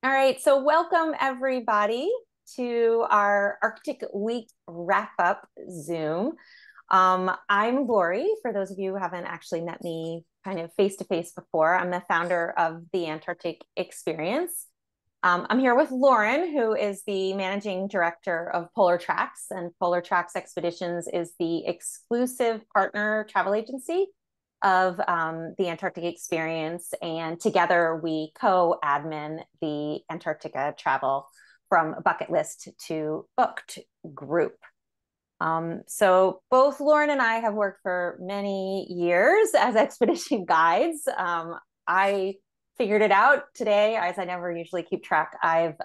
All right, so welcome everybody to our Arctic Week wrap up Zoom. I'm Lori. For those of you who haven't actually met me kind of face to face before, I'm the founder of the Antarctic Experience. I'm here with Lauren, who is the managing director of Polar Tracks, and Polar Tracks Expeditions is the exclusive partner travel agency of the Antarctic Experience. And together we co-admin the Antarctica Travel from bucket list to booked group. So both Lauren and I have worked for many years as expedition guides. I figured it out today, as I never usually keep track. I've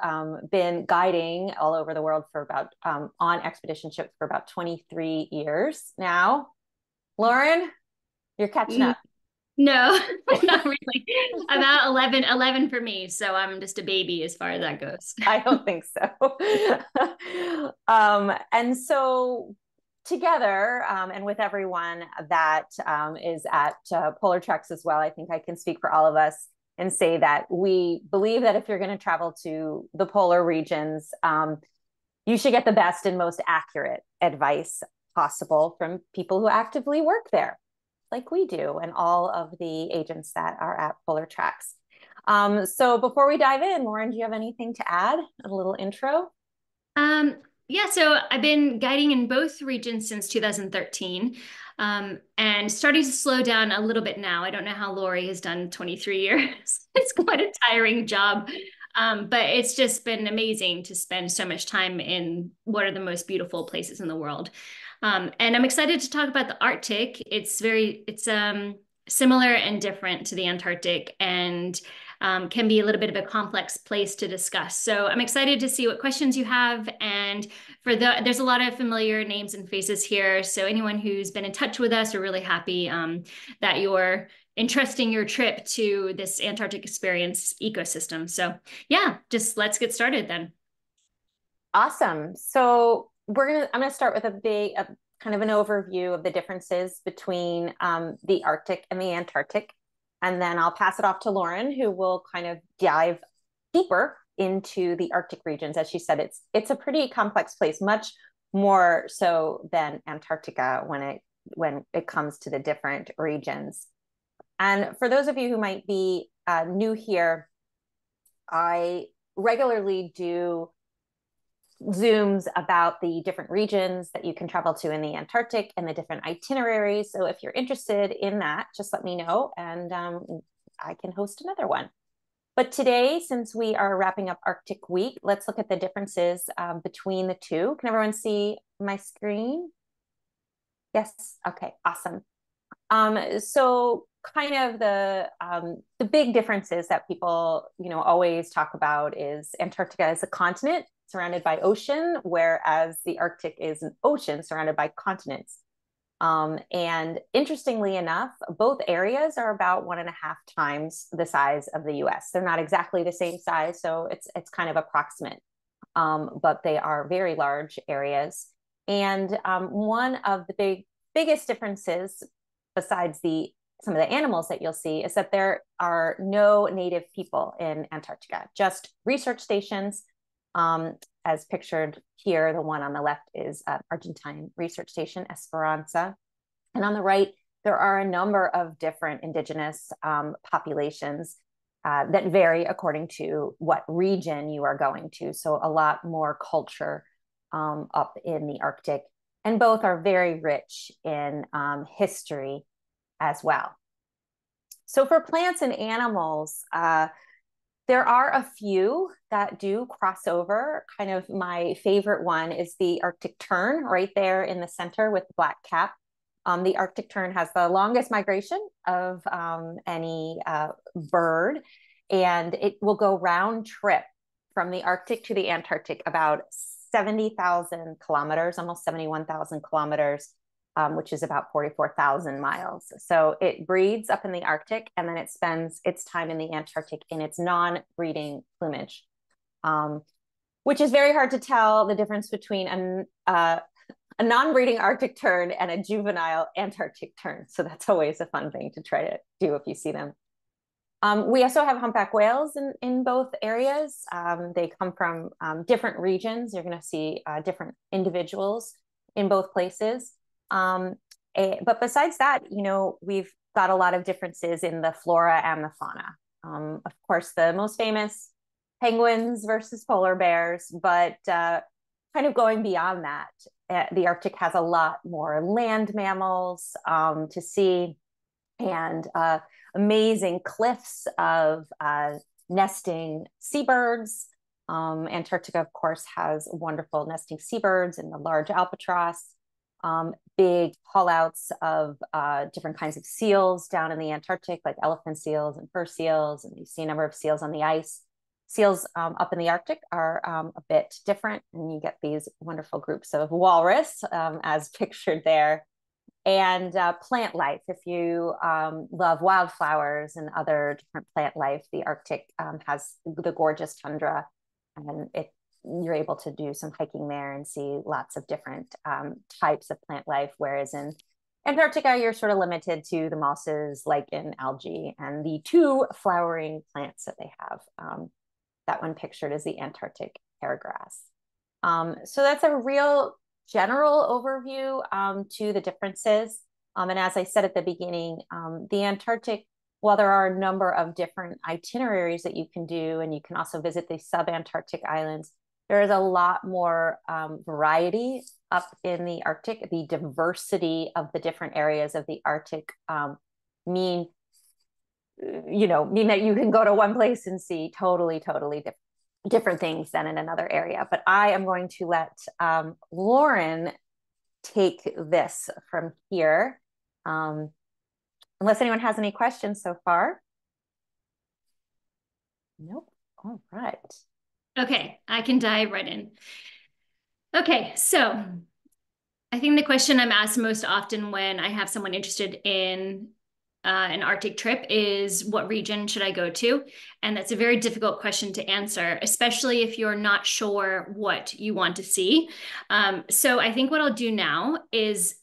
been guiding all over the world for about on expedition ships for about 23 years now. Lauren, you're catching Mm, up. No, not really. About 11 for me. So I'm just a baby as far as that goes. I don't think so. And so together, and with everyone that is at Polar Treks as well, I think I can speak for all of us and say that we believe that if you're going to travel to the polar regions, you should get the best and most accurate advice possible from people who actively work there, like we do, and all of the agents that are at Polar Tracks. So before we dive in, Lauren, do you have anything to add? A little intro? Um, yeah, so I've been guiding in both regions since 2013, and starting to slow down a little bit now. I don't know how Lori has done 23 years. It's quite a tiring job. But it's just been amazing to spend so much time in what are the most beautiful places in the world. And I'm excited to talk about the Arctic. It's similar and different to the Antarctic, and can be a little bit of a complex place to discuss. So I'm excited to see what questions you have. And there's a lot of familiar names and faces here. So anyone who's been in touch with us, are really happy that you're entrusting your trip to this Antarctic experience ecosystem. So yeah, just let's get started then. Awesome. So I'm gonna start with a kind of an overview of the differences between the Arctic and the Antarctic, and then I'll pass it off to Lauren, who will kind of dive deeper into the Arctic regions. As she said, it's a pretty complex place, much more so than Antarctica when it comes to the different regions. And for those of you who might be new here, I regularly do Zooms about the different regions that you can travel to in the Antarctic and the different itineraries. So if you're interested in that, just let me know and I can host another one. But today, since we are wrapping up Arctic Week, let's look at the differences between the two. Can everyone see my screen? Yes. Okay, awesome. So kind of the big differences that people always talk about is Antarctica is a continent surrounded by ocean, whereas the Arctic is an ocean surrounded by continents. And interestingly enough, both areas are about 1.5 times the size of the US. They're not exactly the same size, so it's kind of approximate, but they are very large areas. And one of the biggest differences, besides some of the animals that you'll see, is that there are no native people in Antarctica, just research stations. As pictured here, the one on the left is Argentine research station, Esperanza. And on the right, there are a number of different indigenous populations that vary according to what region you are going to. So a lot more culture up in the Arctic. And both are very rich in history as well. So for plants and animals, there are a few that do cross over. Kind of my favorite one is the Arctic tern right there in the center with the black cap. The Arctic tern has the longest migration of any bird, and it will go round trip from the Arctic to the Antarctic about 70,000 kilometers, almost 71,000 kilometers, which is about 44,000 miles. So it breeds up in the Arctic and then it spends its time in the Antarctic in its non-breeding plumage, which is very hard to tell the difference between a non-breeding Arctic tern and a juvenile Antarctic tern. So that's always a fun thing to try to do if you see them. We also have humpback whales in both areas. They come from different regions. You're going to see different individuals in both places. But besides that, we've got a lot of differences in the flora and the fauna. Of course, the most famous penguins versus polar bears, but kind of going beyond that, the Arctic has a lot more land mammals to see and amazing cliffs of nesting seabirds. Antarctica, of course, has wonderful nesting seabirds and the large albatross. Big haulouts of different kinds of seals down in the Antarctic, like elephant seals and fur seals, and you see a number of seals on the ice. Seals up in the Arctic are a bit different, and you get these wonderful groups of walrus, as pictured there, and plant life. If you love wildflowers and other different plant life, the Arctic has the gorgeous tundra, and you're able to do some hiking there and see lots of different types of plant life. Whereas in Antarctica, you're sort of limited to the mosses, lichen, algae, and the two flowering plants that they have. That one pictured is the Antarctic hairgrass. So that's a real general overview to the differences. And as I said at the beginning, the Antarctic, while there are a number of different itineraries that you can do, and you can also visit the sub-Antarctic islands, there is a lot more variety up in the Arctic. The diversity of the different areas of the Arctic mean that you can go to one place and see totally different things than in another area. But I am going to let Lauren take this from here, unless anyone has any questions so far. Nope. All right. Okay, I can dive right in. Okay, so I think the question I'm asked most often when I have someone interested in an Arctic trip is, what region should I go to? And that's a very difficult question to answer, especially if you're not sure what you want to see. So I think what I'll do now is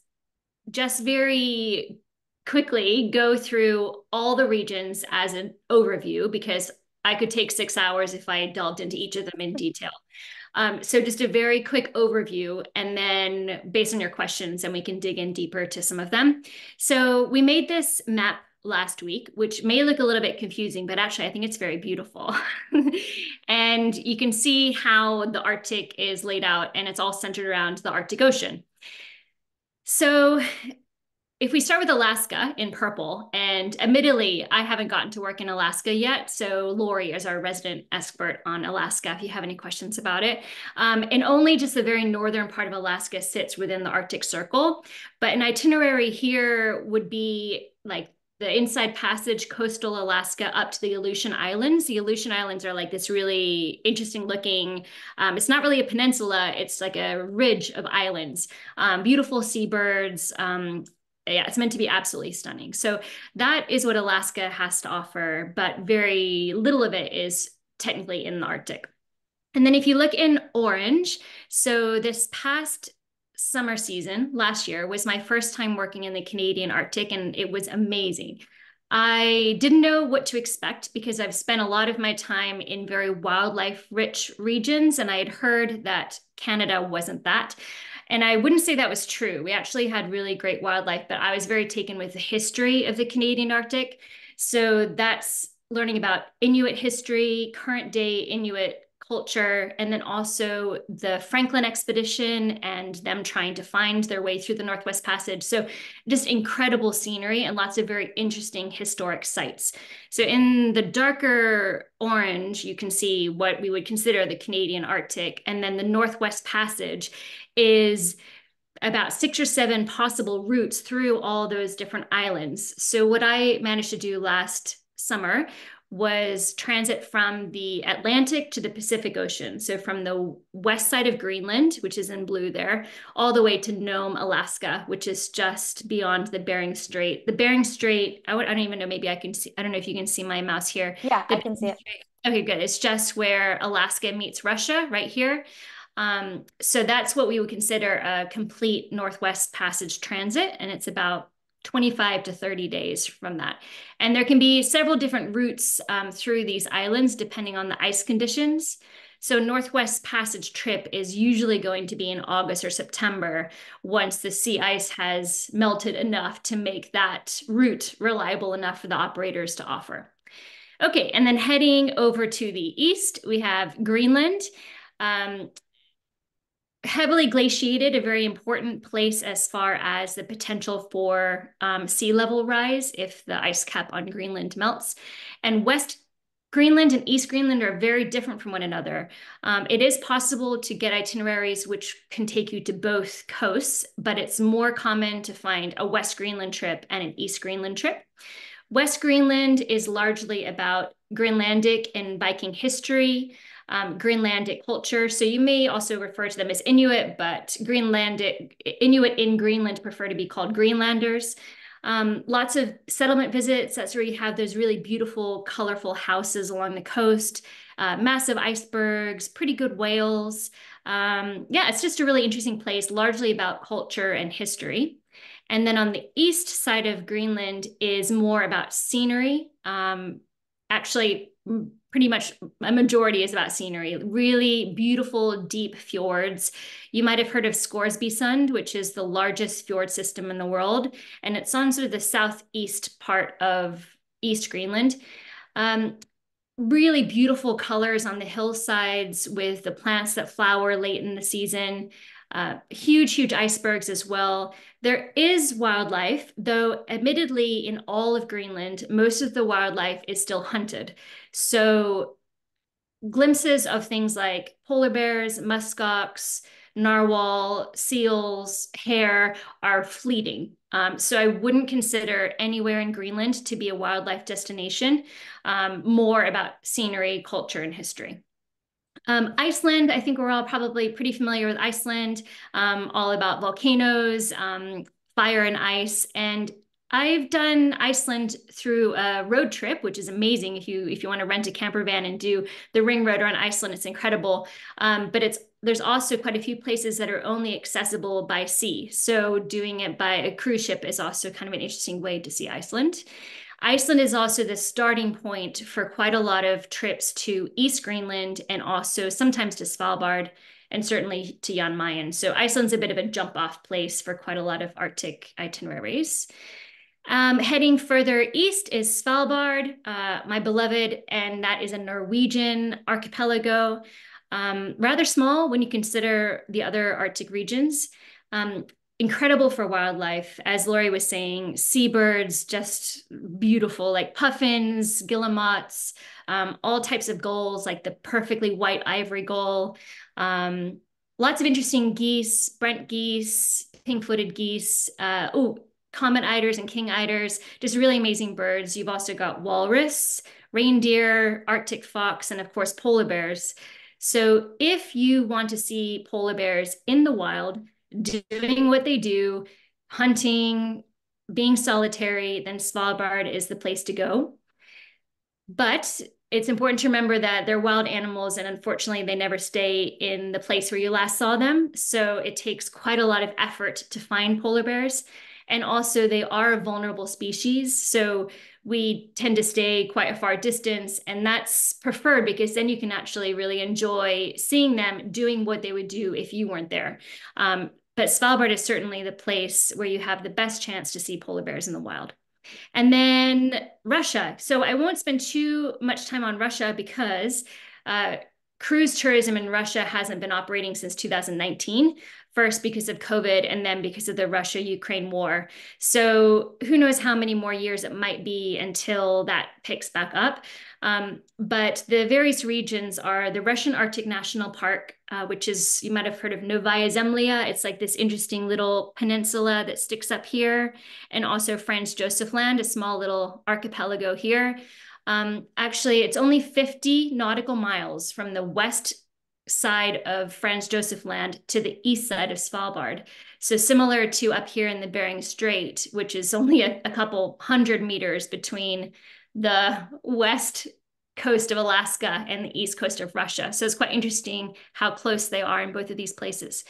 just very quickly go through all the regions as an overview, because I could take 6 hours if I delved into each of them in detail. So just a very quick overview, and then based on your questions, and we can dig in deeper to some of them. So we made this map last week, which may look a little bit confusing, but actually I think it's very beautiful. And you can see how the Arctic is laid out, and it's all centered around the Arctic Ocean. So if we start with Alaska in purple, and admittedly, I haven't gotten to work in Alaska yet, so Lori is our resident expert on Alaska if you have any questions about it. And only just the very northern part of Alaska sits within the Arctic Circle, but an itinerary here would be like the Inside Passage, coastal Alaska, up to the Aleutian Islands. The Aleutian Islands are like this really interesting looking, it's not really a peninsula, it's like a ridge of islands, beautiful seabirds, yeah, it's meant to be absolutely stunning. So that is what Alaska has to offer, but very little of it is technically in the Arctic. And then if you look in orange, so this past summer season last year was my first time working in the Canadian Arctic, and it was amazing. I didn't know what to expect because I've spent a lot of my time in very wildlife rich regions, and I had heard that Canada wasn't that. And I wouldn't say that was true. We actually had really great wildlife, but I was very taken with the history of the Canadian Arctic. So that's learning about Inuit history, current day Inuit culture, and then also the Franklin expedition and them trying to find their way through the Northwest Passage. So just incredible scenery and lots of very interesting historic sites. So in the darker orange, you can see what we would consider the Canadian Arctic, and then the Northwest Passage is about 6 or 7 possible routes through all those different islands. So what I managed to do last summer was transit from the Atlantic to the Pacific Ocean. So from the west side of Greenland, which is in blue there, all the way to Nome, Alaska, which is just beyond the Bering Strait. The Bering Strait, I don't even know, maybe I can see, I don't know if you can see my mouse here. Yeah, I can see it. Okay, good. It's just where Alaska meets Russia, right here. So that's what we would consider a complete Northwest Passage transit, and it's about 25 to 30 days from that. And there can be several different routes through these islands depending on the ice conditions. So Northwest Passage trip is usually going to be in August or September once the sea ice has melted enough to make that route reliable enough for the operators to offer. Okay, and then heading over to the east, we have Greenland. Um, Heavily glaciated, a very important place as far as the potential for sea level rise if the ice cap on Greenland melts. And West Greenland and East Greenland are very different from one another. It is possible to get itineraries which can take you to both coasts, but it's more common to find a West Greenland trip and an East Greenland trip. West Greenland is largely about Greenlandic and Viking history, Greenlandic culture. So you may also refer to them as Inuit, but Inuit in Greenland prefer to be called Greenlanders. Lots of settlement visits. That's where you have those really beautiful, colorful houses along the coast, massive icebergs, pretty good whales. Yeah, it's just a really interesting place, largely about culture and history. And then on the east side of Greenland is more about scenery. Actually, pretty much a majority is about scenery. Really beautiful, deep fjords. You might have heard of Scoresby Sund, which is the largest fjord system in the world. And it's on sort of the southeast part of East Greenland. Really beautiful colors on the hillsides with the plants that flower late in the season. Huge, huge icebergs as well. There is wildlife, though admittedly in all of Greenland, most of the wildlife is still hunted. So glimpses of things like polar bears, muskox, narwhal, seals, hare are fleeting. So I wouldn't consider anywhere in Greenland to be a wildlife destination, more about scenery, culture, and history. Iceland, I think we're all probably pretty familiar with Iceland, all about volcanoes, fire and ice. And I've done Iceland through a road trip, which is amazing. If you want to rent a camper van and do the ring road around Iceland, it's incredible. But there's also quite a few places that are only accessible by sea. So doing it by a cruise ship is also kind of an interesting way to see Iceland. Iceland is also the starting point for quite a lot of trips to East Greenland and also sometimes to Svalbard and certainly to Jan Mayen. So Iceland's a bit of a jump off place for quite a lot of Arctic itineraries. Heading further east is Svalbard, my beloved, and that is a Norwegian archipelago. Rather small when you consider the other Arctic regions. Incredible for wildlife. As Lori was saying, seabirds, just beautiful, like puffins, guillemots, all types of gulls, like the perfectly white ivory gull. Lots of interesting geese, Brent geese, pink-footed geese. Comet eiders and king eiders, just really amazing birds. You've also got walrus, reindeer, Arctic fox, and of course, polar bears. So if you want to see polar bears in the wild, doing what they do, hunting, being solitary, then Svalbard is the place to go. But it's important to remember that they're wild animals, and unfortunately, they never stay in the place where you last saw them. So it takes quite a lot of effort to find polar bears. And also, they are a vulnerable species. So we tend to stay quite a far distance, and that's preferred because then you can actually really enjoy seeing them doing what they would do if you weren't there. But Svalbard is certainly the place where you have the best chance to see polar bears in the wild. And then Russia. So I won't spend too much time on Russia because cruise tourism in Russia hasn't been operating since 2019. First because of COVID and then because of the Russia-Ukraine war. So who knows how many more years it might be until that picks back up. But the various regions are the Russian Arctic National Park, which is, you might have heard of Novaya Zemlya. It's like this interesting little peninsula that sticks up here. And also Franz Josef Land, a small little archipelago here. Actually, it's only 50 nautical miles from the west side of Franz Josef Land to the east side of Svalbard. So similar to up here in the Bering Strait, which is only a couple hundred meters between the west coast of Alaska and the east coast of Russia. So it's quite interesting how close they are in both of these places.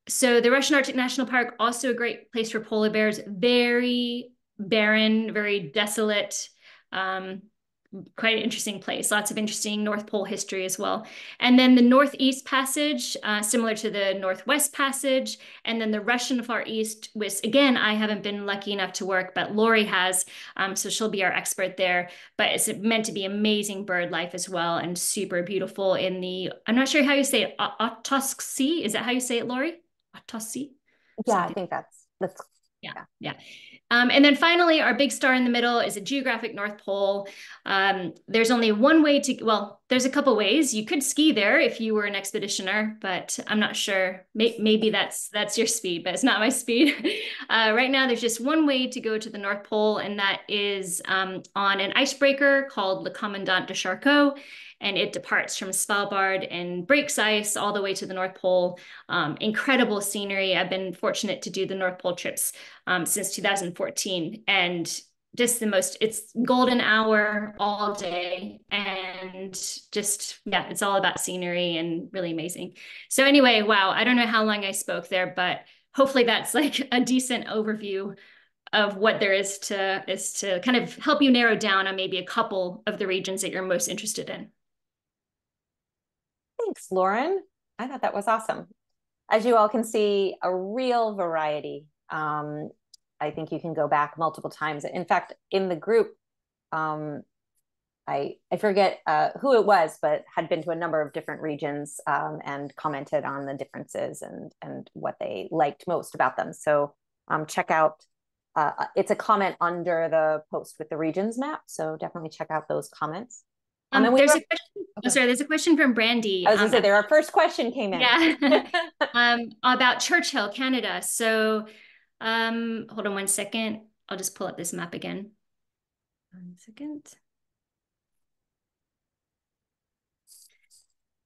So the Russian Arctic National Park, also a great place for polar bears. Very barren, very desolate. Um, Quite an interesting place. Lots of interesting North Pole history as well. And then the Northeast Passage, similar to the Northwest Passage. And then the Russian Far East, which again, I haven't been lucky enough to work, but Lori has. So she'll be our expert there. But it's meant to be amazing bird life as well and super beautiful in the, I'm not sure how you say it, Otosk Sea. Is that how you say it, Lori? Otosk, Yeah, I something. think that's Yeah, yeah. yeah. And then finally, our big star in the middle is a geographic North Pole. There's only one way to, well, there's a couple ways. You could ski there if you were an expeditioner, but I'm not sure. Maybe that's your speed, but it's not my speed. Right now, there's just one way to go to the North Pole, and that is on an icebreaker called Le Commandant de Charcot, and it departs from Svalbard and breaks ice all the way to the North Pole. Incredible scenery. I've been fortunate to do the North Pole trips since 2014, and just the most, it's golden hour all day, and just, yeah, it's all about scenery and really amazing. So anyway, wow, I don't know how long I spoke there, but hopefully that's like a decent overview of what there is to kind of help you narrow down on maybe a couple of the regions that you're most interested in. Thanks, Lauren. I thought that was awesome. As you all can see, a real variety. I think you can go back multiple times. In fact, in the group, um, I forget who it was, but had been to a number of different regions and commented on the differences and what they liked most about them. So check out. It's a comment under the post with the regions map. So definitely check out those comments. And we There's were a question. Oh, okay. sorry, there's a question from Brandy. I was gonna say there. Our first question came in. Yeah, about Churchill, Canada. So, hold on 1 second. I'll just pull up this map again. 1 second.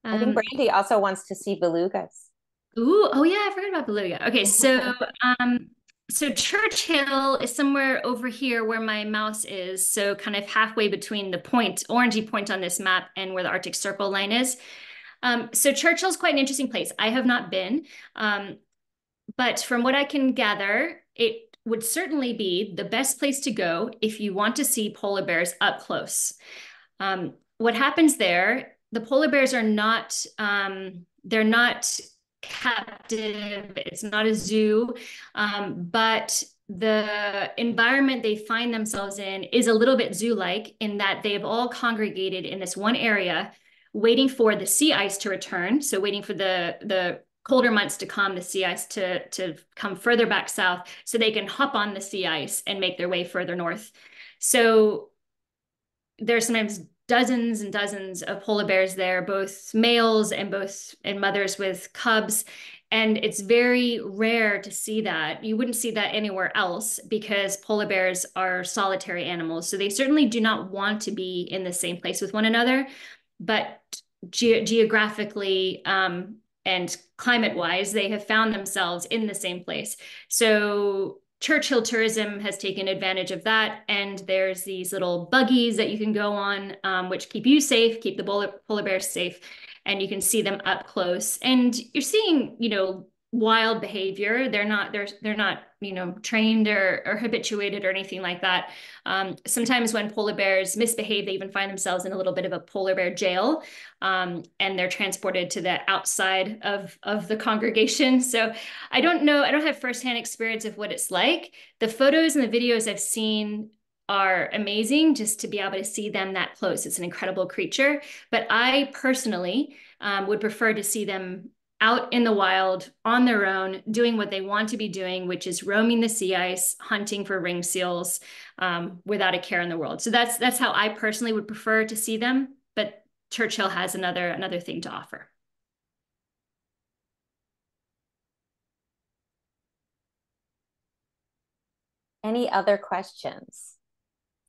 I think Um, Brandy also wants to see belugas. Ooh, oh yeah, I forgot about Beluga. Okay, um, so Churchill is somewhere over here where my mouse is, so kind of halfway between the point, orangey point on this map, and where the Arctic Circle line is. So Churchill's quite an interesting place. I have not been, but from what I can gather, it would certainly be the best place to go if you want to see polar bears up close. What happens there, the polar bears are not, they're not captive, it's not a zoo, but the environment they find themselves in is a little bit zoo-like in that they've all congregated in this one area, waiting for the sea ice to return. So waiting for the colder months to come, the sea ice to come further back south, so they can hop on the sea ice and make their way further north. So there's sometimes dozens and dozens of polar bears there, both males and mothers with cubs. And it's very rare to see that. You wouldn't see that anywhere else because polar bears are solitary animals. So they certainly do not want to be in the same place with one another. But geographically and climate wise, they have found themselves in the same place. So Churchill tourism has taken advantage of that. And there's these little buggies that you can go on, which keep you safe, keep the polar bears safe, and you can see them up close. And you're seeing, wild behavior. They're not, trained or habituated or anything like that. Sometimes when polar bears misbehave, they even find themselves in a little bit of a polar bear jail, and they're transported to the outside of the congregation. So I don't know. I don't have firsthand experience of what it's like. The photos and the videos I've seen are amazing just to be able to see them that close. It's an incredible creature. But I personally would prefer to see them out in the wild on their own, doing what they want to be doing, which is roaming the sea ice, hunting for ring seals, without a care in the world. So that's how I personally would prefer to see them. But Churchill has another thing to offer. Any other questions?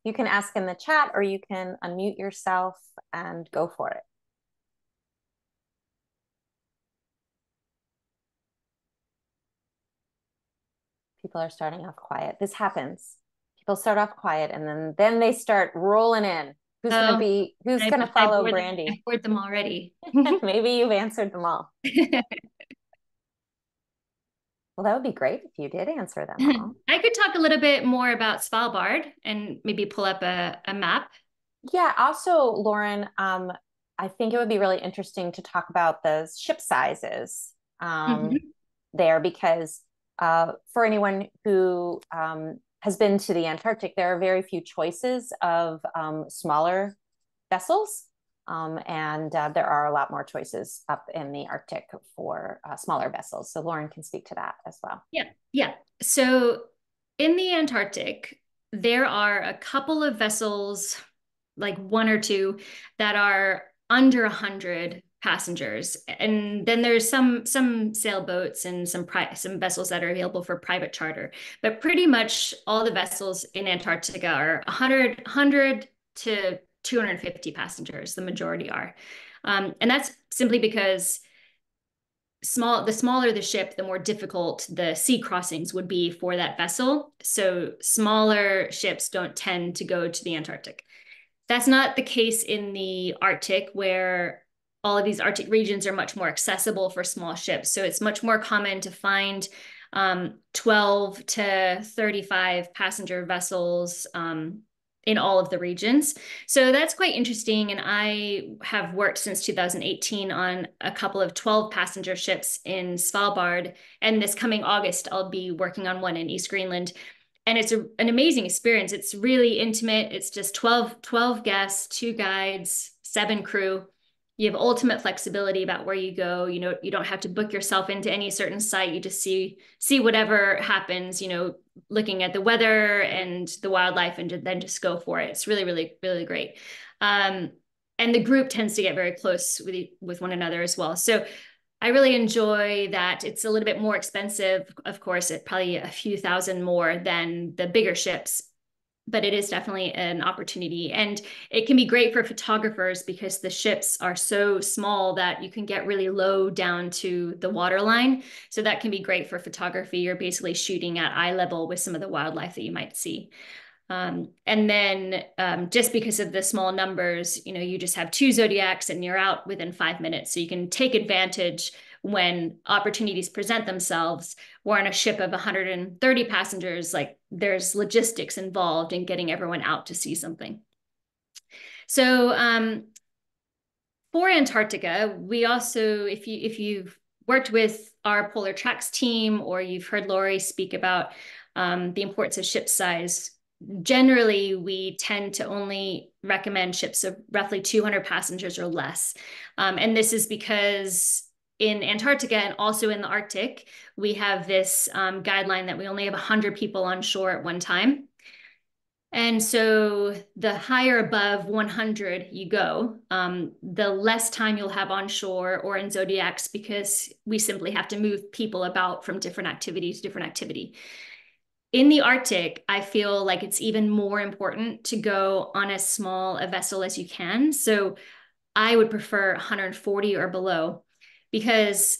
You can ask in the chat or you can unmute yourself and go for it. People are starting off quiet. This happens. People start off quiet and then they start rolling in. Oh, Who's gonna I follow bored them. I Brandy? bored them already. Maybe you've answered them all. Well, that would be great if you did answer them all. I could talk a little bit more about Svalbard and maybe pull up a map. Yeah, also, Lauren, I think it would be really interesting to talk about the ship sizes Mhm. there because for anyone who has been to the Antarctic, there are very few choices of smaller vessels. And there are a lot more choices up in the Arctic for smaller vessels. So Lauren can speak to that as well. Yeah, yeah. So in the Antarctic, there are a couple of vessels, like one or two, that are under 100 passengers, and then there's some sailboats and some vessels that are available for private charter. But pretty much all the vessels in Antarctica are 100 to 250 passengers. The majority are, and that's simply because the smaller the ship, the more difficult the sea crossings would be for that vessel. So smaller ships don't tend to go to the Antarctic. That's not the case in the Arctic, where all of these Arctic regions are much more accessible for small ships. So it's much more common to find 12 to 35 passenger vessels in all of the regions. So that's quite interesting. And I have worked since 2018 on a couple of 12 passenger ships in Svalbard. And this coming August, I'll be working on one in East Greenland. And it's an amazing experience. It's really intimate. It's just 12 guests, two guides, seven crew. You have ultimate flexibility about where you go. You know, you don't have to book yourself into any certain site. You just see whatever happens, looking at the weather and the wildlife, and then just go for it. It's really, really, really great. Um, and the group tends to get very close with one another as well. So I really enjoy that. It's a little bit more expensive, of course, it probably a few thousand more than the bigger ships, but it is definitely an opportunity. And it can be great for photographers because the ships are so small that you can get really low down to the waterline. So that can be great for photography. You're basically shooting at eye level with some of the wildlife that you might see. And then just because of the small numbers, you just have two Zodiacs and you're out within 5 minutes. So you can take advantage when opportunities present themselves. We're on a ship of 130 passengers, like there's logistics involved in getting everyone out to see something. So for Antarctica, we also, if you've worked with our Polar Tracks team or you've heard Lori speak about the importance of ship size, generally we tend to only recommend ships of roughly 200 passengers or less. And this is because in Antarctica and also in the Arctic, we have this guideline that we only have 100 people on shore at one time. And so the higher above 100 you go, the less time you'll have on shore or in Zodiacs because we simply have to move people about from different activity to different activity. In the Arctic, I feel like it's even more important to go on as small a vessel as you can. So I would prefer 140 or below because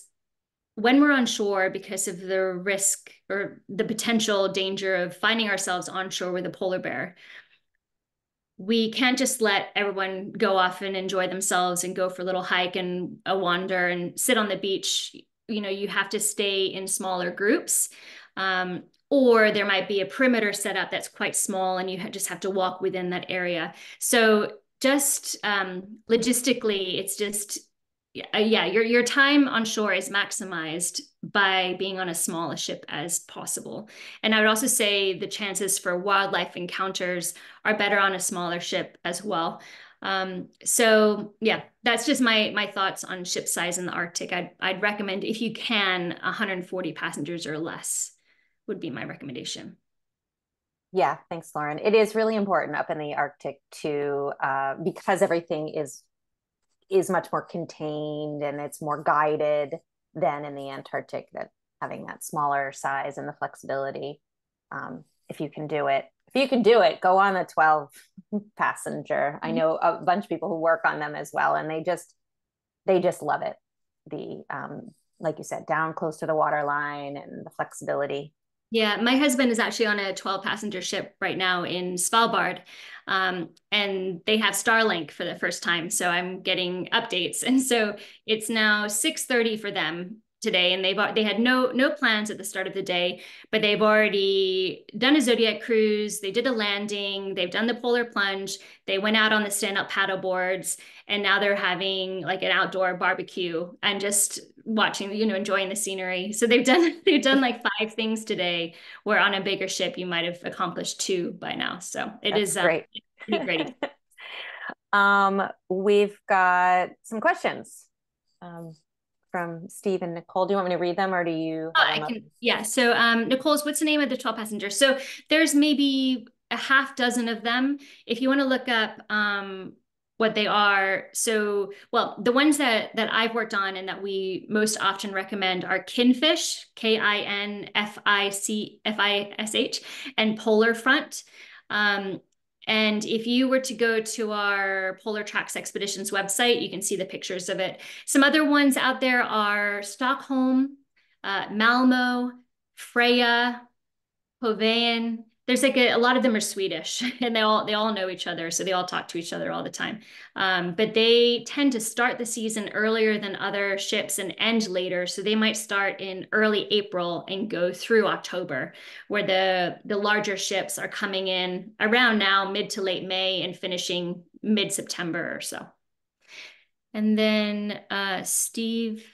when we're on shore, because of the risk or the potential danger of finding ourselves on shore with a polar bear, we can't just let everyone go off and enjoy themselves and go for a little hike and a wander and sit on the beach. You have to stay in smaller groups. Or there might be a perimeter set up that's quite small and you just have to walk within that area. So just logistically, it's just yeah, your time on shore is maximized by being on as small a ship as possible. And I would also say the chances for wildlife encounters are better on a smaller ship as well. So yeah, that's just my thoughts on ship size in the Arctic. I'd recommend if you can 140 passengers or less would be my recommendation. Yeah, thanks, Lauren. It is really important up in the Arctic to because everything is much more contained and it's more guided than in the Antarctic. That having that smaller size and the flexibility, if you can do it, go on a 12 passenger. I know a bunch of people who work on them as well, and they just love it. The like you said, down close to the water line and the flexibility. Yeah, my husband is actually on a 12 passenger ship right now in Svalbard. And they have Starlink for the first time. So I'm getting updates. And so it's now 6:30 for them. today, and they had no plans at the start of the day, but they've already done a Zodiac cruise. They did a landing. They've done the polar plunge. They went out on the stand-up paddle boards, and now they're having like an outdoor barbecue and just watching, enjoying the scenery. So they've done like 5 things today, where on a bigger ship you might have accomplished 2 by now. So it That's is great. pretty great. We've got some questions from Steve and Nicole. Do you want me to read them or do you Oh, have I them up? can, yeah. So, Nicole's, what's the name of the 12 passengers? So there's maybe a half dozen of them. If you want to look up what they are. So, well, the ones that I've worked on and that we most often recommend are Kinfish, Kinfish, and Polar Front. Um, and if you were to go to our Polar Tracks Expeditions website, you can see the pictures of it. Some other ones out there are Stockholm, Malmo, Freya, Hoveyan. There's like a lot of them are Swedish, and they all know each other, so they all talk to each other all the time. But they tend to start the season earlier than other ships and end later, so they might start in early April and go through October, where the larger ships are coming in around now, mid to late May, and finishing mid September or so. And then Steve.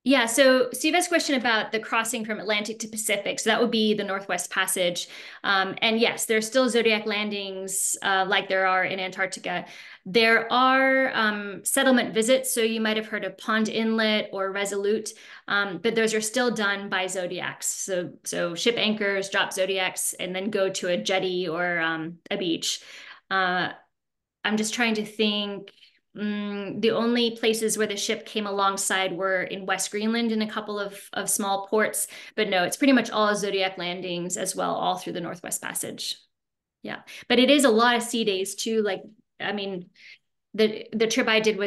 Yeah, so Steve has a question about the crossing from Atlantic to Pacific. So that would be the Northwest Passage. And yes, there's still Zodiac landings like there are in Antarctica. There are settlement visits. So you might have heard of Pond Inlet or Resolute, but those are still done by Zodiacs. So ship anchors, drop Zodiacs, and then go to a jetty or a beach. I'm just trying to think. The only places where the ship came alongside were in West Greenland in a couple of small ports. But no, it's pretty much all Zodiac landings as well, all through the Northwest Passage. Yeah. But it is a lot of sea days too. Like, I mean, the trip I did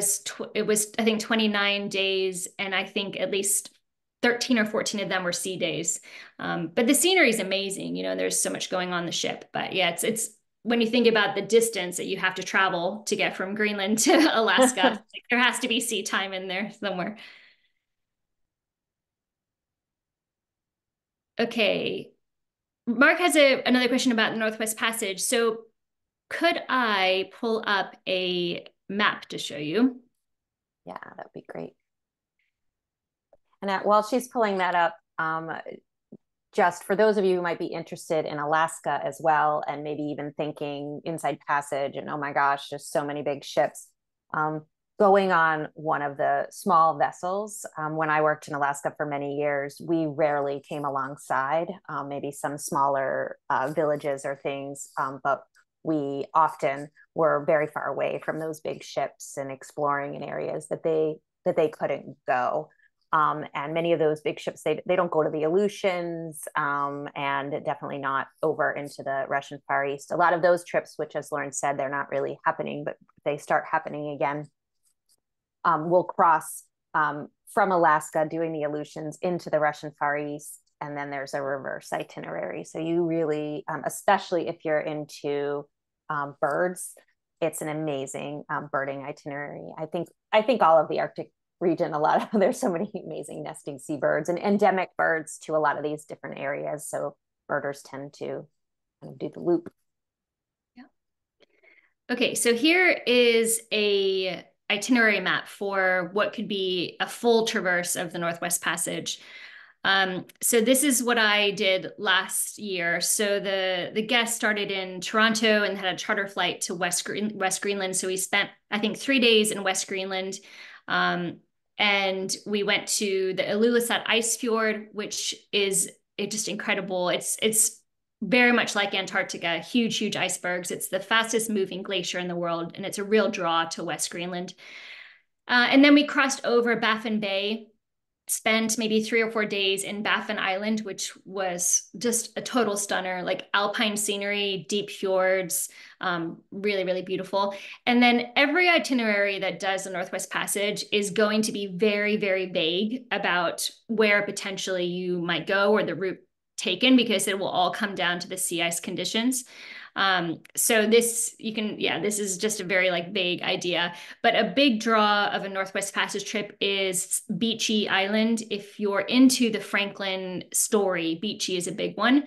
it was I think 29 days, and I think at least 13 or 14 of them were sea days. But the scenery is amazing. There's so much going on the ship. But yeah, it's when you think about the distance that you have to travel to get from Greenland to Alaska, there has to be sea time in there somewhere. Okay. Mark has another question about the Northwest Passage. So could I pull up a map to show you? Yeah, that'd be great. And while she's pulling that up, just for those of you who might be interested in Alaska as well, and maybe even thinking Inside Passage and oh my gosh, there's so many big ships. Going on one of the small vessels, when I worked in Alaska for many years, we rarely came alongside, maybe some smaller villages or things, but we often were very far away from those big ships and exploring in areas that they couldn't go. And many of those big ships, they don't go to the Aleutians, and definitely not over into the Russian Far East. A lot of those trips, which as Lauren said, they're not really happening, but they start happening again. We'll cross from Alaska doing the Aleutians into the Russian Far East, and then there's a reverse itinerary. So you really, especially if you're into birds, it's an amazing birding itinerary. I think all of the Arctic region, there's so many amazing nesting seabirds and endemic birds to a lot of these different areas. So birders tend to kind of do the loop. Yeah. Okay, so here is a itinerary map for what could be a full traverse of the Northwest Passage. So this is what I did last year. So the guest started in Toronto and had a charter flight to West Greenland. So we spent, I think, 3 days in West Greenland. And we went to the Ilulissat Ice Fjord, which is just incredible. It's very much like Antarctica, huge icebergs. It's the fastest moving glacier in the world, and it's a real draw to West Greenland. And then we crossed over Baffin Bay, spent maybe 3 or 4 days in Baffin Island, which was just a total stunner, like alpine scenery, deep fjords, really beautiful. And then every itinerary that does the Northwest Passage is going to be very vague about where potentially you might go or the route taken, because it will all come down to the sea ice conditions. So this is just a very like vague idea, but a big draw of a Northwest Passage trip is Beechey Island. If you're into the Franklin story, Beechey is a big one.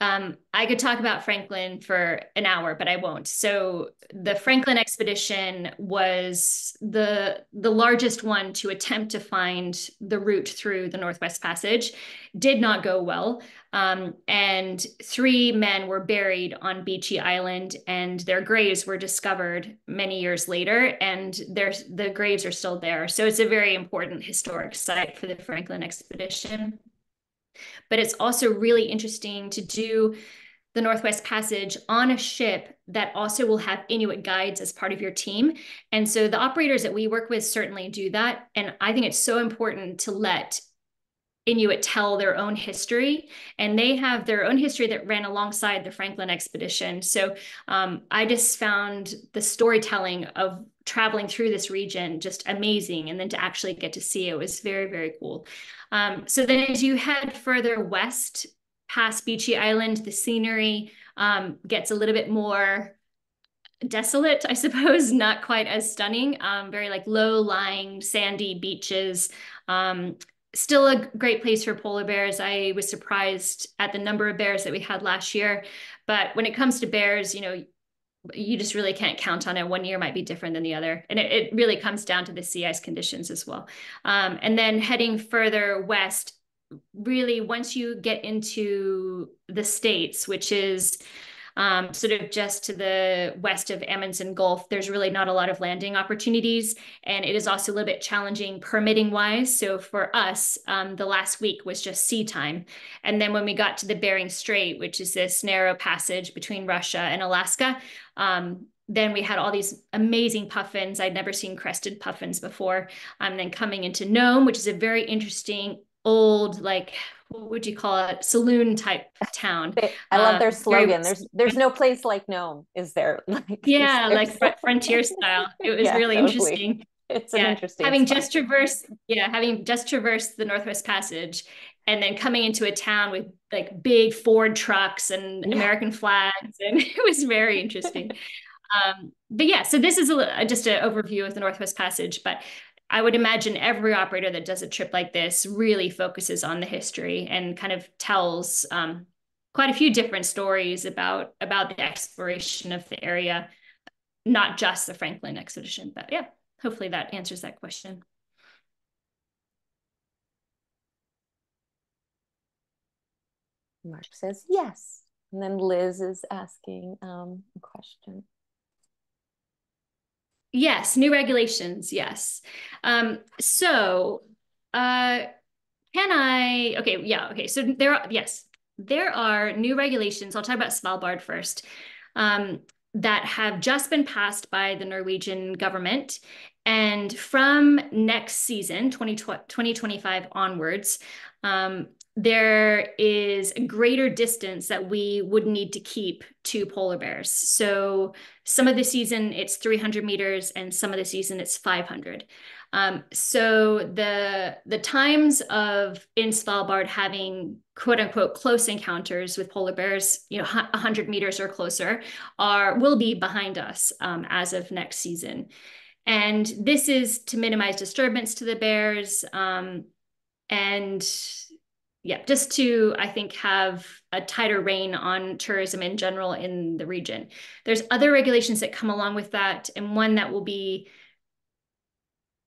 I could talk about Franklin for an hour, but I won't. So the Franklin expedition was the largest one to attempt to find the route through the Northwest Passage. Did not go well. And three men were buried on Beechey Island, and their graves were discovered many years later, and the graves are still there. So it's a very important historic site for the Franklin expedition. But it's also really interesting to do the Northwest Passage on a ship that also will have Inuit guides as part of your team. And so the operators that we work with certainly do that. And I think it's so important to let Inuit tell their own history, and they have their own history that ran alongside the Franklin expedition. So I just found the storytelling of traveling through this region just amazing, and then to actually get to see it was very, very cool. So then as you head further west past Beechey Island, the scenery gets a little bit more desolate, I suppose, not quite as stunning. Very like low-lying sandy beaches. Still a great place for polar bears. I was surprised at the number of bears that we had last year. But when it comes to bears, you just really can't count on it. One year might be different than the other. And it really comes down to the sea ice conditions as well. And then heading further west, really, once you get into the States, which is sort of just to the west of Amundsen Gulf, there's really not a lot of landing opportunities. And it is also a little bit challenging permitting wise. So for us, the last week was just sea time. And then when we got to the Bering Strait, which is this narrow passage between Russia and Alaska, then we had all these amazing puffins. I'd never seen crested puffins before. Then coming into Nome, which is a very interesting old, like, what would you call it? Saloon type town. I love their Very, slogan. There's no place like Nome, is there? yeah, like frontier style. It was Yeah, really totally. interesting. It's an Yeah, interesting spot. having just traversed the Northwest Passage, and then coming into a town with like big Ford trucks and Yeah. American flags, and it was very interesting. But yeah, so this is just an overview of the Northwest Passage, but I would imagine every operator that does a trip like this really focuses on the history and kind of tells quite a few different stories about the exploration of the area, not just the Franklin expedition. But yeah, hopefully that answers that question. Mark says yes. And then Liz is asking a question. Yes, new regulations. Yes. So, can I? Okay, yeah. Okay, so there are new regulations. I'll talk about Svalbard first. That have just been passed by the Norwegian government. And from next season, 2025 onwards, there is a greater distance that we would need to keep to polar bears. So some of the season it's 300 meters, and some of the season it's 500. So the times of in Svalbard having quote unquote close encounters with polar bears, 100 meters or closer, will be behind us as of next season. And this is to minimize disturbance to the bears, and yeah, just to, I think, have a tighter rein on tourism in general in the region. There's other regulations that come along with that, and one that will be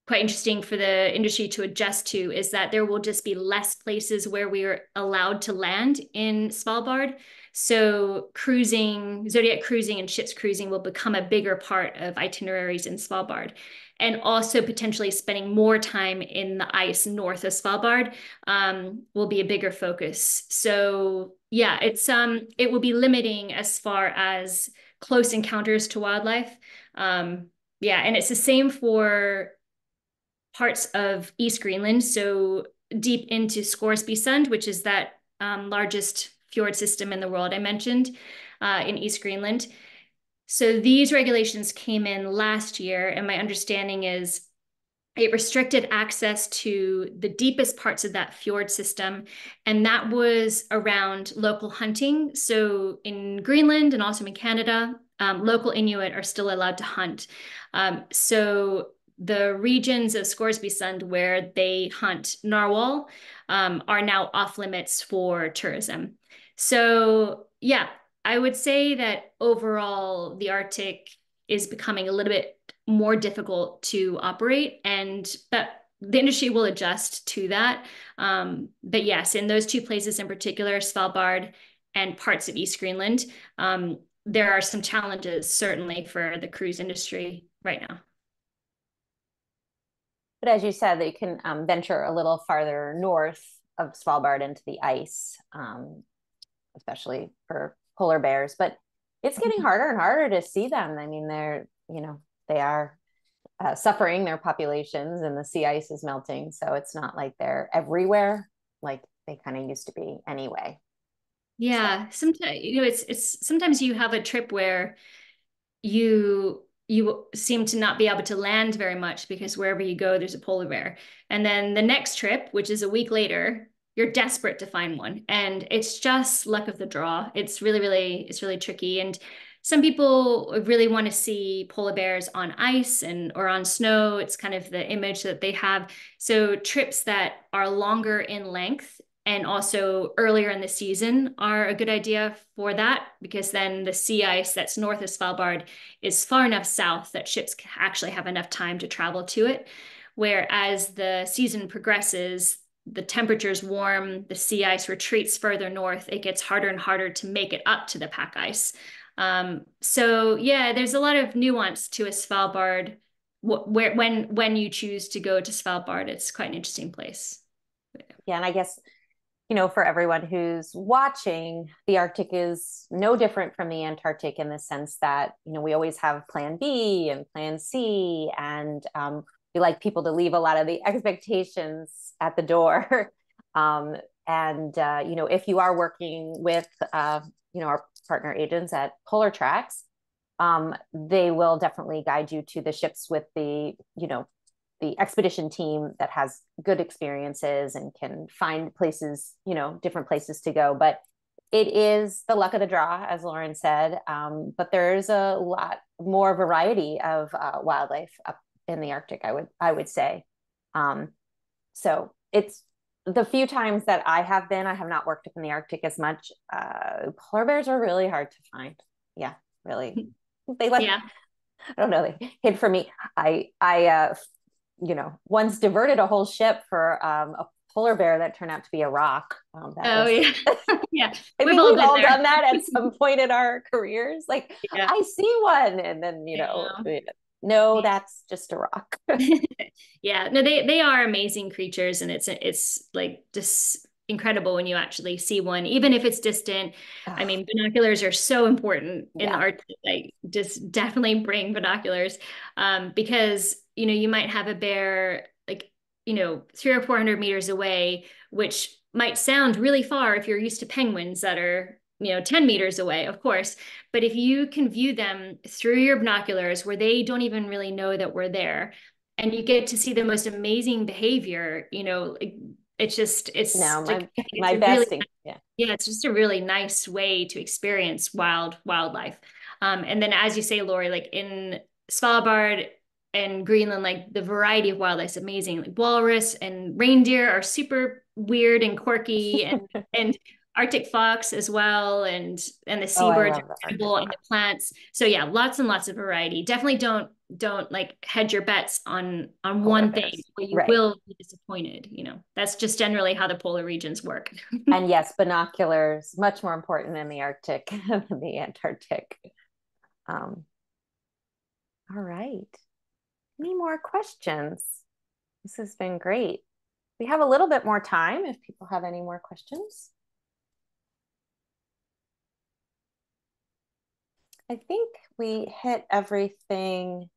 quite interesting for the industry to adjust to is that there will just be less places where we are allowed to land in Svalbard. So Zodiac cruising and ships cruising will become a bigger part of itineraries in Svalbard. And also potentially spending more time in the ice north of Svalbard will be a bigger focus. So yeah, it will be limiting as far as close encounters to wildlife. Yeah, and it's the same for parts of East Greenland, so deep into Scoresby which is that largest fjord system in the world I mentioned in East Greenland. So these regulations came in last year, and my understanding is it restricted access to the deepest parts of that fjord system, and that was around local hunting. So in Greenland and also in Canada, local Inuit are still allowed to hunt. So the regions of Scoresby where they hunt narwhal are now off limits for tourism. So yeah, I would say that overall the Arctic is becoming a little bit more difficult to operate, and that the industry will adjust to that. But yes, in those two places in particular, Svalbard and parts of East Greenland, there are some challenges certainly for the cruise industry right now. But as you said, they can venture a little farther north of Svalbard into the ice, especially for polar bears. But it's getting harder and harder to see them. I mean, they are suffering their populations, and the sea ice is melting. So it's not like they're everywhere like they kind of used to be anyway. So Yeah, sometimes it's sometimes you have a trip where you seem to not be able to land very much because wherever you go, there's a polar bear. And then the next trip, which is a week later, you're desperate to find one. And it's just luck of the draw. It's really tricky. And some people really want to see polar bears on ice and or on snow. It's kind of the image that they have. So trips that are longer in length and also earlier in the season are a good idea for that, because then the sea ice that's north of Svalbard is far enough south that ships actually have enough time to travel to it. Whereas the season progresses, the temperatures warm, the sea ice retreats further north, it gets harder and harder to make it up to the pack ice. So yeah, there's a lot of nuance to a Svalbard. Where when you choose to go to Svalbard, it's quite an interesting place. yeah, and I guess for everyone who's watching, the Arctic is no different from the Antarctic in the sense that, we always have plan B and plan C. And we like people to leave a lot of the expectations at the door. If you are working with, our partner agents at Polar Tracks, they will definitely guide you to the ships with the expedition team that has good experiences and can find places, different places to go. But it is the luck of the draw, as Lauren said. But there's a lot more variety of wildlife up in the Arctic, I would say. So it's the few times that I have been, I have not worked up in the Arctic as much. Polar bears are really hard to find. Yeah, really. They like, Yeah. I don't know, they hid from me. I once diverted a whole ship for a polar bear that turned out to be a rock. That Oh was, yeah. Yeah. I We've think all we've been all there. done that at some point in our careers. Like, Yeah. I see one, and then, Yeah. no, that's just a rock. Yeah, no, they are amazing creatures, and it's like just incredible when you actually see one, even if it's distant. I Oh, mean, binoculars are so important in the yeah. art. Like, just definitely bring binoculars, because you might have a bear like 300 or 400 meters away, which might sound really far if you're used to penguins that are 10 meters away, of course. But if you can view them through your binoculars where they don't even really know that we're there, and you get to see the most amazing behavior, it's just No, it's like it's my a really besting. Yeah. yeah, it's just a really nice way to experience wildlife. And then as you say, Lori, like in Svalbard and Greenland, like the variety of wildlife is amazing. Like walrus and reindeer are super weird and quirky, and Arctic fox as well, and the Oh, I seabirds are love the Arctic incredible, and the fox. plants. So yeah, lots and lots of variety. Definitely don't like hedge your bets on Polar one thing, bears. where you Right. will be disappointed. That's just generally how the polar regions work. And yes, binoculars, much more important in the Arctic than the Antarctic. Um, all right. Any more questions? This has been great. We have a little bit more time if people have any more questions. I think we hit everything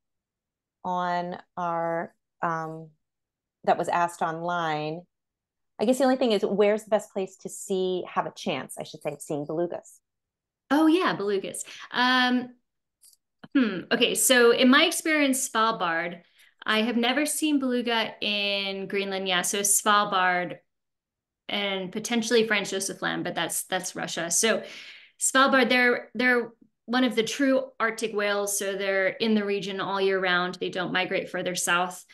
on our that was asked online. I guess the only thing is, where's the best place to have a chance, I should say, of seeing belugas? Oh yeah, belugas. Okay, so in my experience, Svalbard, I have never seen beluga in Greenland. Yeah, so Svalbard and potentially Franz Josef Land, but that's Russia. So Svalbard, they're one of the true Arctic whales, so they're in the region all year round. They don't migrate further south.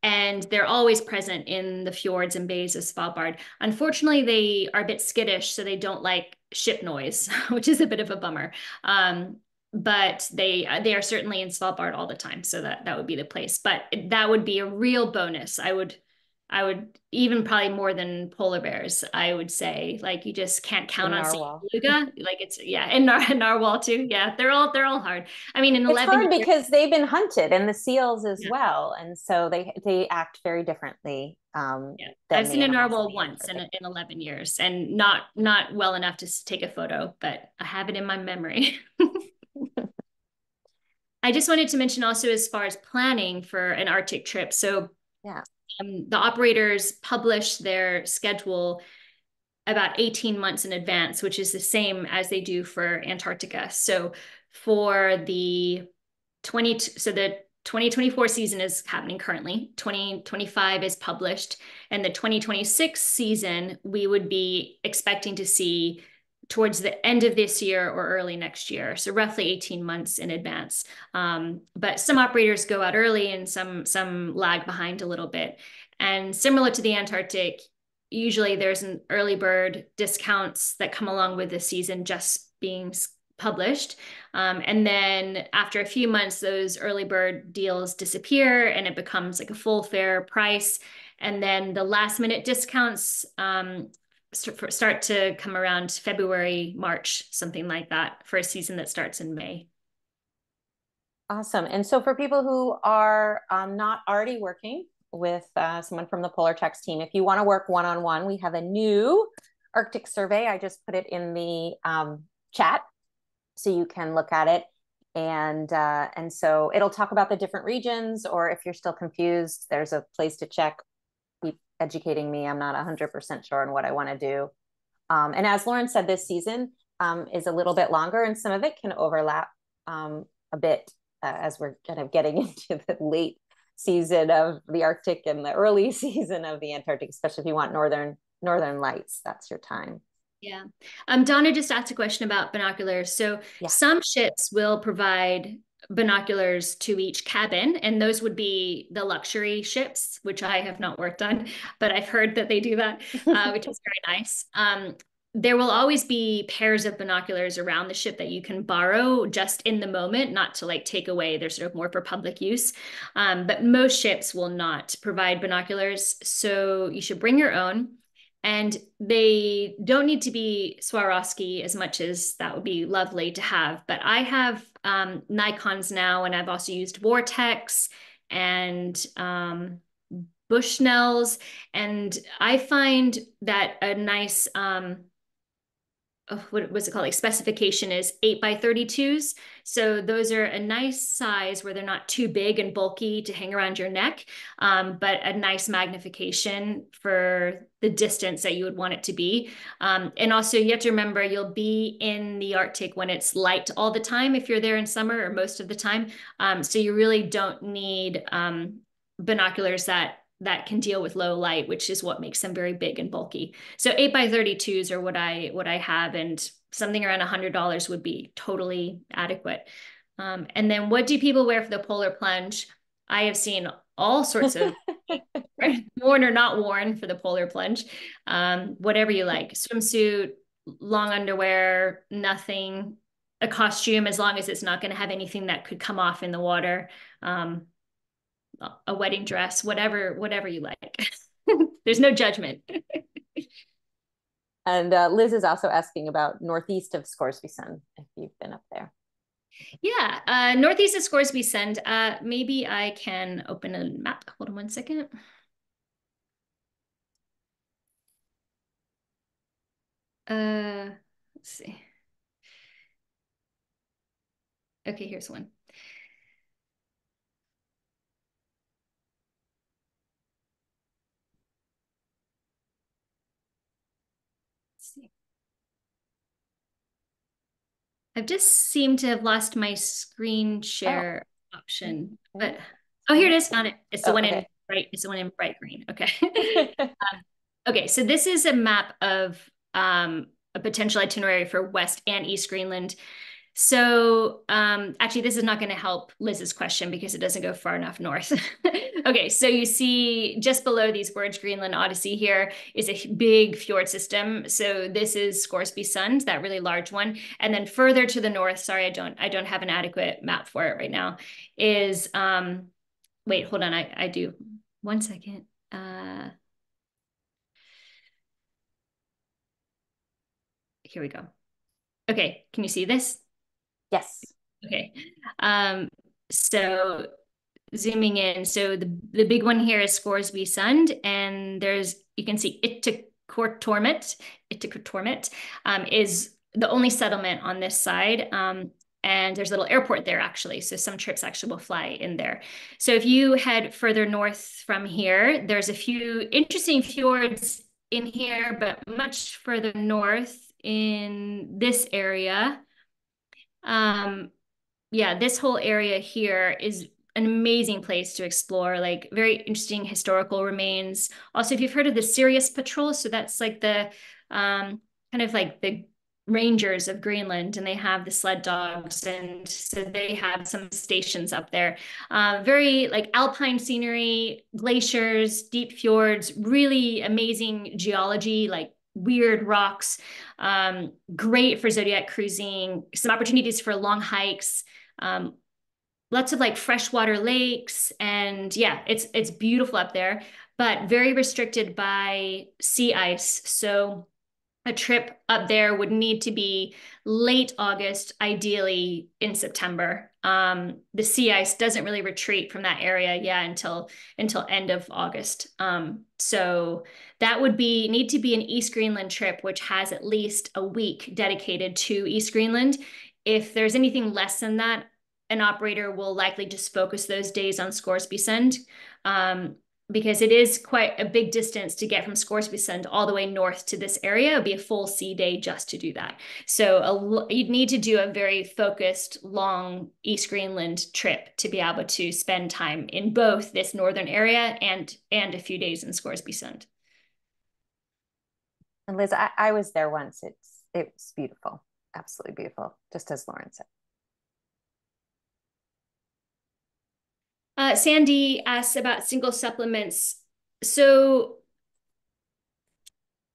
And they're always present in the fjords and bays of Svalbard. Unfortunately, they are a bit skittish, so they don't like ship noise, which is a bit of a bummer. But they are certainly in Svalbard all the time, so that would be the place. But that would be a real bonus. I would even probably more than polar bears, I would say. Like you just can't count In on seeing narwhal. beluga. Like it's yeah, and narwhal too. Yeah, they're all hard. I mean, in It's 11 hard years, because they've been hunted and the seals as yeah, well. And so they act very differently yeah. I've than the seen a animals in narwhal the once Antarctic. in 11 years, and not well enough to take a photo, but I have it in my memory. I just wanted to mention also as far as planning for an Arctic trip. So Yeah. the operators publish their schedule about 18 months in advance, which is the same as they do for Antarctica. So for the 2024 season is happening currently. 2025 is published, and the 2026 season we would be expecting to see towards the end of this year or early next year. So roughly 18 months in advance. But some operators go out early and some lag behind a little bit. And similar to the Antarctic, usually there's an early bird discounts that come along with the season just being published. And then after a few months, those early bird deals disappear and it becomes like a full fair price. And then the last minute discounts start to come around February, March, something like that for a season that starts in May. Awesome. And so for people who are not already working with someone from the Polar Text team, if you want to work one-on-one, we have a new Arctic survey. I just put it in the chat so you can look at it. And so it'll talk about the different regions, or if you're still confused, there's a place to check. Keep educating me. I'm not 100% sure on what I want to do. And as Lauren said, this season is a little bit longer, and some of it can overlap a bit as we're kind of getting into the late season of the Arctic and the early season of the Antarctic, especially if you want northern lights. That's your time. Yeah. Donna just asked a question about binoculars. So Yeah. some ships will provide binoculars to each cabin, and those would be the luxury ships, which I have not worked on, but I've heard that they do that, which is very nice. There will always be pairs of binoculars around the ship that you can borrow just in the moment, not to like take away. They're sort of more for public use. But most ships will not provide binoculars, so you should bring your own. And they don't need to be Swarovski as much as that would be lovely to have. But I have Nikons now, and I've also used Vortex and Bushnells. And I find that a nice what was it called? Like specification is 8x32s. So those are a nice size where they're not too big and bulky to hang around your neck, but a nice magnification for the distance that you would want it to be. And also you have to remember you'll be in the Arctic when it's light all the time if you're there in summer or most of the time. So you really don't need binoculars that can deal with low light, which is what makes them very big and bulky. So 8x32s are what I have, and something around $100 would be totally adequate. And then what do people wear for the polar plunge? I have seen all sorts of worn or not worn for the polar plunge. Whatever you like, swimsuit, long underwear, nothing, a costume, as long as it's not going to have anything that could come off in the water. A wedding dress, whatever you like. There's no judgment. And Liz is also asking about northeast of Scoresby-Sund, if you've been up there. Yeah, northeast of Scoresby-Sund. Maybe I can open a map. Hold on one second. Let's see. Okay, here's one. Let's see. I've just seemed to have lost my screen Oh, share option, but okay. Oh, here it is. Found it. It's the Oh, one in okay. bright. It's the one in bright green. Okay. Okay, so this is a map of a potential itinerary for West and East Greenland. So actually, this is not going to help Liz's question because it doesn't go far enough north. Okay, so you see just below these words, Greenland Odyssey here is a big fjord system. So this is Scoresby Sund, that really large one. And then further to the north, sorry, I don't have an adequate map for it right now, is wait, hold on, I do. One second. Here we go. Okay, can you see this? Yes. Okay. Um, so zooming in, so the big one here is Scoresby Sund, and there's you can see Ittiqortormit. Ittiqortormit is the only settlement on this side. And there's a little airport there actually. So some trips actually will fly in there. So if you head further north from here, there's a few interesting fjords in here, but much further north in this area. Um, yeah, this whole area here is an amazing place to explore, like very interesting historical remains. Also, if you've heard of the Sirius Patrol, so that's like the kind of like the rangers of Greenland, and they have the sled dogs, and so they have some stations up there. Very like alpine scenery, glaciers, deep fjords, really amazing geology, like weird rocks. Great for Zodiac cruising, some opportunities for long hikes, um, lots of like freshwater lakes, and yeah, it's beautiful up there, but very restricted by sea ice. So a trip up there would need to be late August, ideally in September. The sea ice doesn't really retreat from that area, yeah, until end of August. So that would be need to be an East Greenland trip, which has at least a week dedicated to East Greenland. If there's anything less than that, an operator will likely just focus those days on Scoresby Sund. Because it is quite a big distance to get from Scoresby Sund all the way north to this area. It would be a full sea day just to do that. So you'd need to do a very focused, long East Greenland trip to be able to spend time in both this northern area and a few days in Scoresby Sund. And Liz, I was there once. It's beautiful, absolutely beautiful, just as Lauren said. Sandy asks about single supplements. So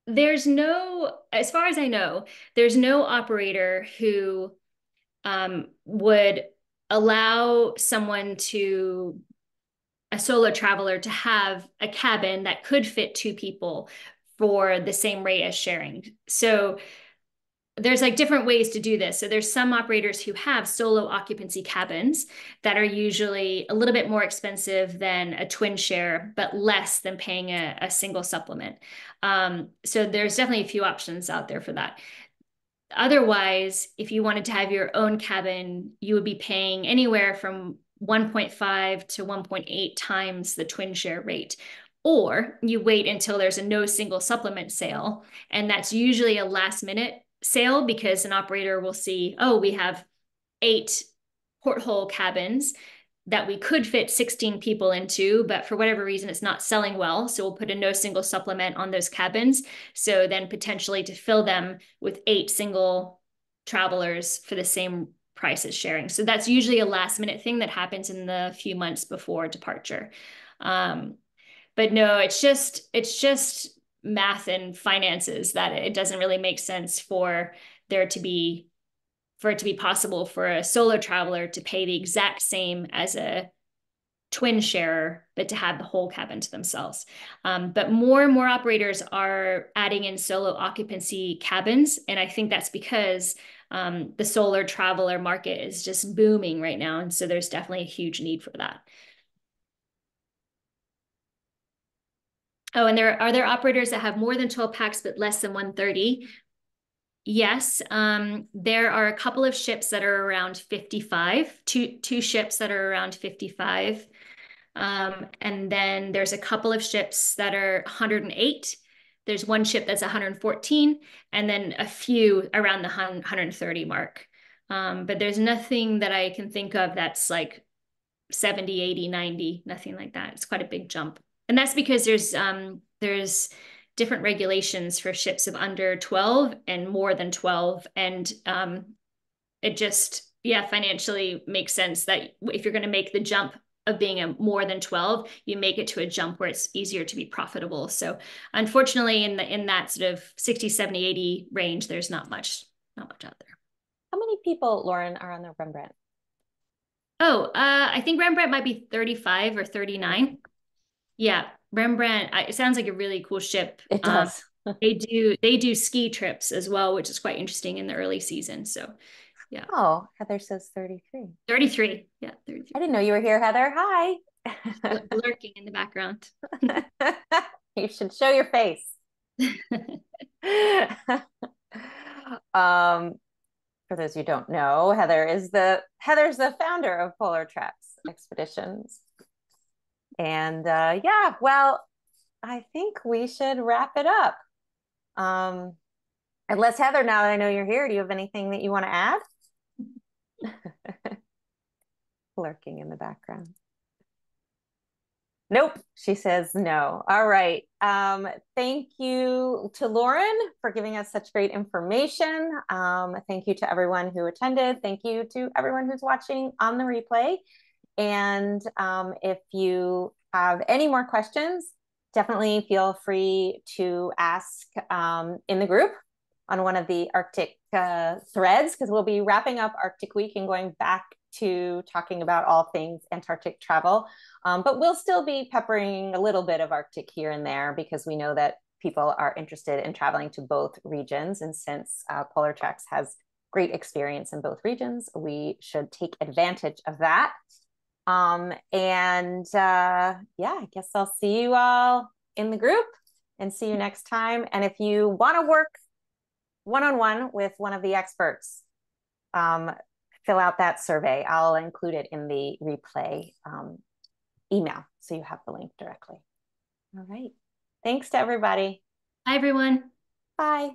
there's no, as far as I know, there's no operator who would allow someone to, a solo traveler, to have a cabin that could fit two people for the same rate as sharing. So there's like different ways to do this. So there's some operators who have solo occupancy cabins that are usually a little bit more expensive than a twin share, but less than paying a single supplement. So there's definitely a few options out there for that. Otherwise, if you wanted to have your own cabin, you would be paying anywhere from 1.5 to 1.8 times the twin share rate. Or you wait until there's a no single supplement sale, and that's usually a last minute sale because an operator will see, oh, we have 8 porthole cabins that we could fit 16 people into, but for whatever reason, it's not selling well. So we'll put a no single supplement on those cabins. So then potentially to fill them with 8 single travelers for the same price as sharing. So that's usually a last minute thing that happens in the few months before departure. But no, it's just math and finances that it doesn't really make sense for there to be for it to be possible for a solo traveler to pay the exact same as a twin sharer, but to have the whole cabin to themselves. But more and more operators are adding in solo occupancy cabins. And I think that's because the solo traveler market is just booming right now. And so there's definitely a huge need for that. Oh, and there operators that have more than 12 packs, but less than 130. Yes, there are a couple of ships that are around 55, two ships that are around 55. And then there's a couple of ships that are 108. There's one ship that's 114, and then a few around the 130 mark. But there's nothing that I can think of that's like 70, 80, 90, nothing like that. It's quite a big jump. And that's because there's different regulations for ships of under 12 and more than 12. And it just, yeah, financially makes sense that if you're going to make the jump of being a more than 12, you make it to a jump where it's easier to be profitable. So unfortunately, in that sort of 60, 70, 80 range, there's not much out there. How many people, Lauren, are on the Rembrandt? Oh, I think Rembrandt might be 35 or Okay. 39. Yeah, Rembrandt, it sounds like a really cool ship. It does. They do ski trips as well, which is quite interesting in the early season. So yeah. Oh, Heather says 33. 33. Yeah, I 33. didn't know you were here, Heather. Hi. Lurking in the background. You should show your face. um, for those who don't know, Heather's the founder of Polar Traps Expeditions. And yeah, well, I think we should wrap it up. Um, unless Heather, now that I know you're here, do you have anything that you want to add? Lurking in the background. Nope, she says no. All right. Thank you to Lauren for giving us such great information. Thank you to everyone who attended. Thank you to everyone who's watching on the replay. And if you have any more questions, definitely feel free to ask in the group on one of the Arctic threads, because we'll be wrapping up Arctic Week and going back to talking about all things Antarctic travel. But we'll still be peppering a little bit of Arctic here and there because we know that people are interested in traveling to both regions. And since Polar Treks has great experience in both regions, we should take advantage of that. Yeah, I guess I'll see you all in the group and see you next time. And if you want to work one-on-one with one of the experts, fill out that survey. I'll include it in the replay email so you have the link directly. All right. Thanks to everybody. Hi, everyone. Bye.